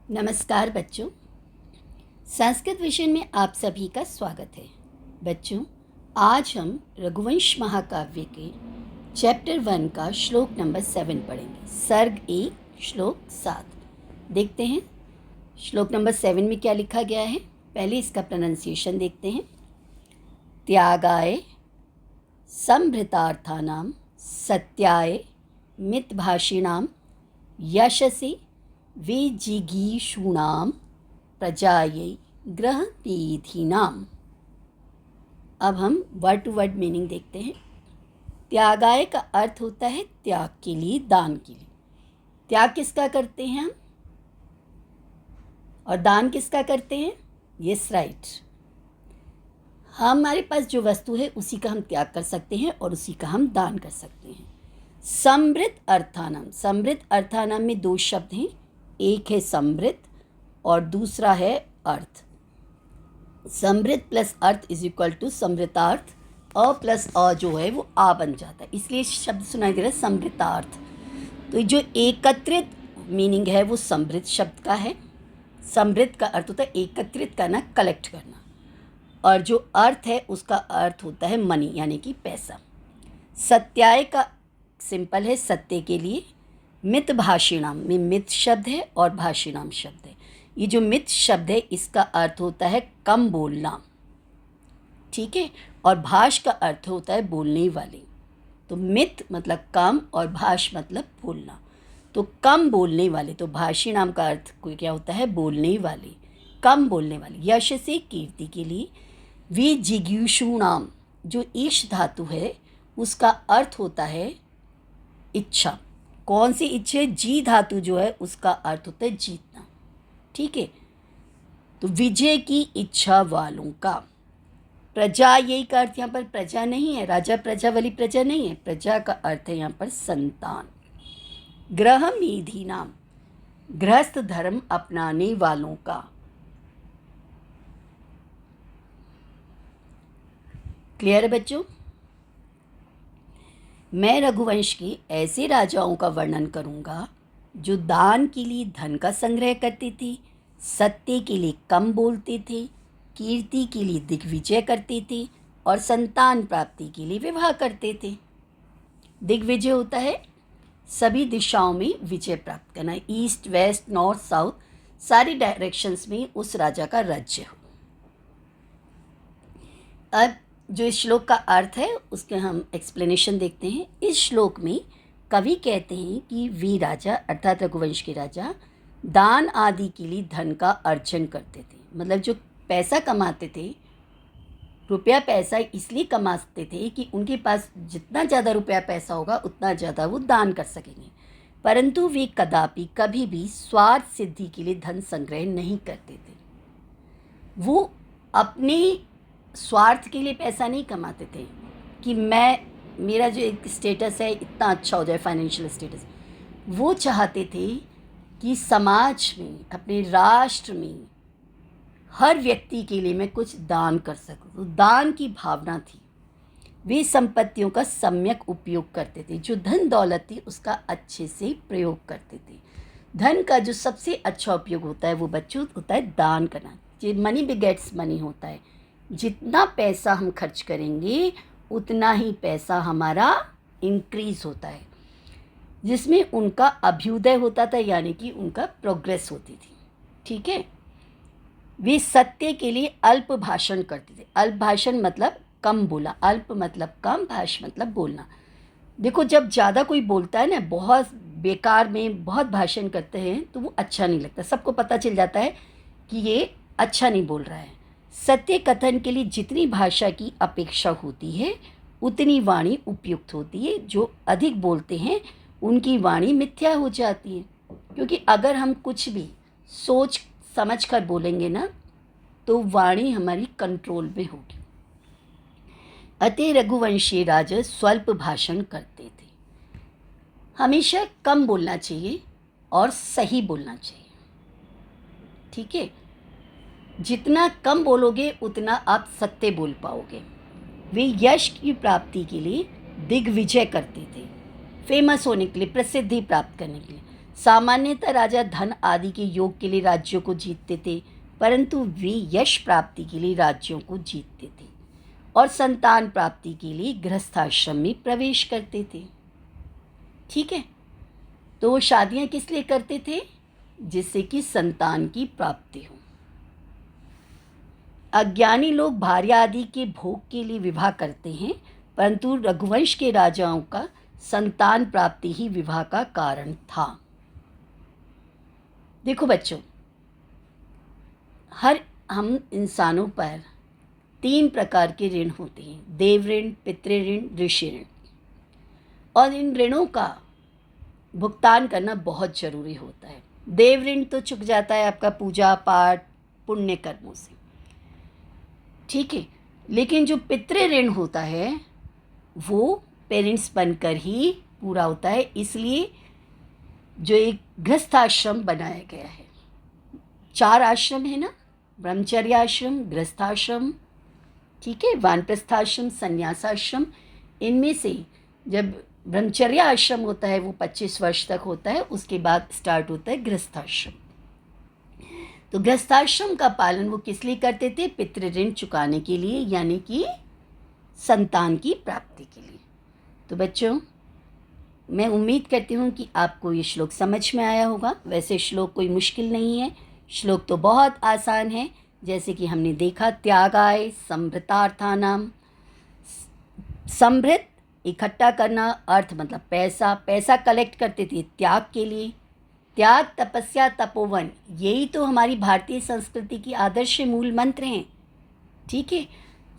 नमस्कार बच्चों, संस्कृत विषय में आप सभी का स्वागत है। बच्चों, आज हम रघुवंश महाकाव्य के चैप्टर 1 का श्लोक नंबर 7 पढ़ेंगे। सर्ग 1 श्लोक 7। देखते हैं श्लोक नंबर 7 में क्या लिखा गया है। पहले इसका प्रोनाउंसिएशन देखते हैं। त्यागाय संभृतार्थानां सत्याय मितभाषिणां यशसि विजिगीषूणां प्रजायै गृहपीधीनाम्। अब हम वर्ड टू वर्ड मीनिंग देखते हैं। त्यागाय का अर्थ होता है त्याग के लिए, दान के लिए। त्याग किसका करते हैं हम, और दान किसका करते हैं? यस राइट, हमारे पास जो वस्तु है उसी का हम त्याग कर सकते हैं और उसी का हम दान कर सकते हैं। समृत अर्थानाम, समृत अर्थानाम में दो शब्द हैं, एक है समृत और दूसरा है अर्थ। समृत प्लस अर्थ इज इक्वल टू समृतार्थ। अ प्लस अ जो है वो आ बन जाता है, इसलिए शब्द सुनाई दे रहा है समृतार्थ। तो जो एकत्रित मीनिंग है वो समृत शब्द का है। समृत का अर्थ होता है एकत्रित करना, कलेक्ट करना, और जो अर्थ है उसका अर्थ होता है मनी, यानी कि पैसा। सत्याय का सिंपल है सत्य के लिए। मित भाषिणाम में मित शब्द है और भाषिणाम शब्द है। ये जो मित शब्द है इसका अर्थ होता है कम बोलना, ठीक है, और भाष का अर्थ होता है बोलने वाले। तो मित मतलब कम और भाष मतलब बोलना, तो कम बोलने वाले। तो भाषिणाम का अर्थ कोई क्या होता है? बोलने वाले, कम बोलने वाले। यश से कीर्ति के लिए। विजिगीषूणाम, जो ईश धातु है उसका अर्थ होता है इच्छा। कौन सी इच्छा? जी धातु जो है उसका अर्थ होता है जीतना, ठीक है। तो विजय की इच्छा वालों का। प्रजा, यही का अर्थ यहाँ पर प्रजा नहीं है, राजा प्रजा वाली प्रजा नहीं है। प्रजा का अर्थ है यहाँ पर संतान। ग्रह मेधी नाम, गृहस्थ धर्म अपनाने वालों का। क्लियर है बच्चों? मैं रघुवंश के ऐसे राजाओं का वर्णन करूंगा जो दान के लिए धन का संग्रह करते थे, सत्य के लिए कम बोलते थे, कीर्ति के लिए दिग्विजय करते थे और संतान प्राप्ति के लिए विवाह करते थे। दिग्विजय होता है सभी दिशाओं में विजय प्राप्त करना, ईस्ट वेस्ट नॉर्थ साउथ सारी डायरेक्शंस में उस राजा का राज्य हो। अब जो इस श्लोक का अर्थ है उसके हम एक्सप्लेनेशन देखते हैं। इस श्लोक में कवि कहते हैं कि वे राजा अर्थात रघुवंश के राजा दान आदि के लिए धन का अर्जन करते थे। मतलब जो पैसा कमाते थे, रुपया पैसा इसलिए कमाते थे कि उनके पास जितना ज़्यादा रुपया पैसा होगा उतना ज़्यादा वो दान कर सकेंगे, परंतु वे कदापि कभी भी स्वार्थ सिद्धि के लिए धन संग्रह नहीं करते थे। वो अपने स्वार्थ के लिए पैसा नहीं कमाते थे कि मेरा जो एक स्टेटस है इतना अच्छा हो जाए, फाइनेंशियल स्टेटस। वो चाहते थे कि समाज में, अपने राष्ट्र में हर व्यक्ति के लिए मैं कुछ दान कर सकूं। तो दान की भावना थी। वे संपत्तियों का सम्यक उपयोग करते थे। जो धन दौलत थी उसका अच्छे से प्रयोग करते थे। धन का जो सबसे अच्छा उपयोग होता है वो बच्चों होता है दान करना। जो मनी बिगेट्स मनी होता है, जितना पैसा हम खर्च करेंगे उतना ही पैसा हमारा इंक्रीज होता है, जिसमें उनका अभ्युदय होता था, यानी कि उनका प्रोग्रेस होती थी, ठीक है। वे सत्य के लिए अल्प भाषण करते थे। अल्प भाषण मतलब कम बोला, अल्प मतलब कम, भाष मतलब बोलना। देखो जब ज़्यादा कोई बोलता है ना, बहुत बेकार में बहुत भाषण करते हैं तो वो अच्छा नहीं लगता, सबको पता चल जाता है कि ये अच्छा नहीं बोल रहा है। सत्य कथन के लिए जितनी भाषा की अपेक्षा होती है उतनी वाणी उपयुक्त होती है। जो अधिक बोलते हैं उनकी वाणी मिथ्या हो जाती है, क्योंकि अगर हम कुछ भी सोच समझ कर बोलेंगे ना तो वाणी हमारी कंट्रोल में होगी। अतः रघुवंशी राजा स्वल्प भाषण करते थे। हमेशा कम बोलना चाहिए और सही बोलना चाहिए, ठीक है। जितना कम बोलोगे उतना आप सत्य बोल पाओगे। वे यश की प्राप्ति के लिए दिग्विजय करते थे, फेमस होने के लिए, प्रसिद्धि प्राप्त करने के लिए। सामान्यतः राजा धन आदि के योग के लिए राज्यों को जीतते थे, परंतु वे यश प्राप्ति के लिए राज्यों को जीतते थे और संतान प्राप्ति के लिए गृहस्थाश्रम में प्रवेश करते थे। ठीक है, तो वो शादियाँ किस लिए करते थे? जिससे कि संतान की प्राप्ति हो। अज्ञानी लोग भार्या आदि के भोग के लिए विवाह करते हैं, परंतु रघुवंश के राजाओं का संतान प्राप्ति ही विवाह का कारण था। देखो बच्चों, हम इंसानों पर 3 प्रकार के ऋण होते हैं: देव ऋण, पितृ ऋण, ऋषि ऋण। और इन ऋणों का भुगतान करना बहुत ज़रूरी होता है। देव ऋण तो चुक जाता है आपका पूजा पाठ पुण्य कर्मों से, ठीक है, लेकिन जो पितृ ऋण होता है वो पेरेंट्स बनकर ही पूरा होता है। इसलिए जो एक गृहस्थाश्रम बनाया गया है, 4 आश्रम है ना, ब्रह्मचर्य आश्रम, गृहस्थाश्रम, ठीक है, वानप्रस्थाश्रम, संन्यासाश्रम। इनमें से जब ब्रह्मचर्य आश्रम होता है वो 25 वर्ष तक होता है, उसके बाद स्टार्ट होता है गृहस्थाश्रम। तो गृहस्थाश्रम का पालन वो किस लिए करते थे? पितृ ऋण चुकाने के लिए, यानी कि संतान की प्राप्ति के लिए। तो बच्चों, मैं उम्मीद करती हूँ कि आपको ये श्लोक समझ में आया होगा। वैसे श्लोक कोई मुश्किल नहीं है, श्लोक तो बहुत आसान है। जैसे कि हमने देखा, त्यागाय संभृतार्थानाम, संभृत इकट्ठा करना, अर्थ मतलब पैसा, पैसा कलेक्ट करते थे त्याग के लिए। त्याग तपस्या तपोवन, यही तो हमारी भारतीय संस्कृति की आदर्श मूल मंत्र हैं, ठीक है।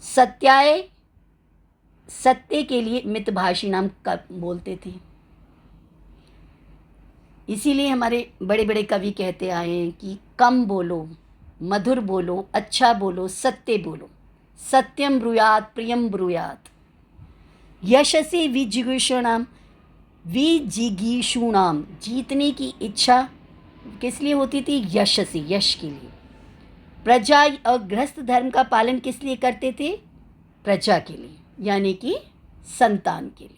सत्याय, सत्य के लिए मितभाषी नाम बोलते थे। इसीलिए हमारे बड़े बड़े कवि कहते आए हैं कि कम बोलो, मधुर बोलो, अच्छा बोलो, सत्य बोलो, सत्यम ब्रूयात प्रियम ब्रूयात। यशसि विजिगीषूणाम, विजिगीषूणाम, जीतने की इच्छा किस लिए होती थी? यशसि, यश के लिए। प्रजा और गृहस्थ धर्म का पालन किस लिए करते थे? प्रजा के लिए, यानी कि संतान के लिए।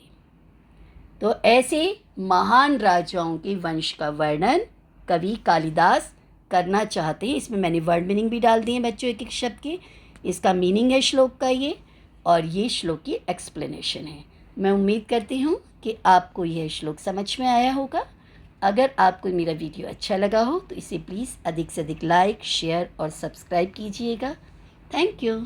तो ऐसे महान राजाओं के वंश का वर्णन कवि कालिदास करना चाहते हैं। इसमें मैंने वर्ड मीनिंग भी डाल दिए बच्चों, एक एक शब्द के। इसका मीनिंग है श्लोक का ये, और ये श्लोक की एक्सप्लेनेशन है। मैं उम्मीद करती हूँ कि आपको यह श्लोक समझ में आया होगा। अगर आपको मेरा वीडियो अच्छा लगा हो तो इसे प्लीज़ अधिक से अधिक लाइक, शेयर और सब्सक्राइब कीजिएगा। Thank you.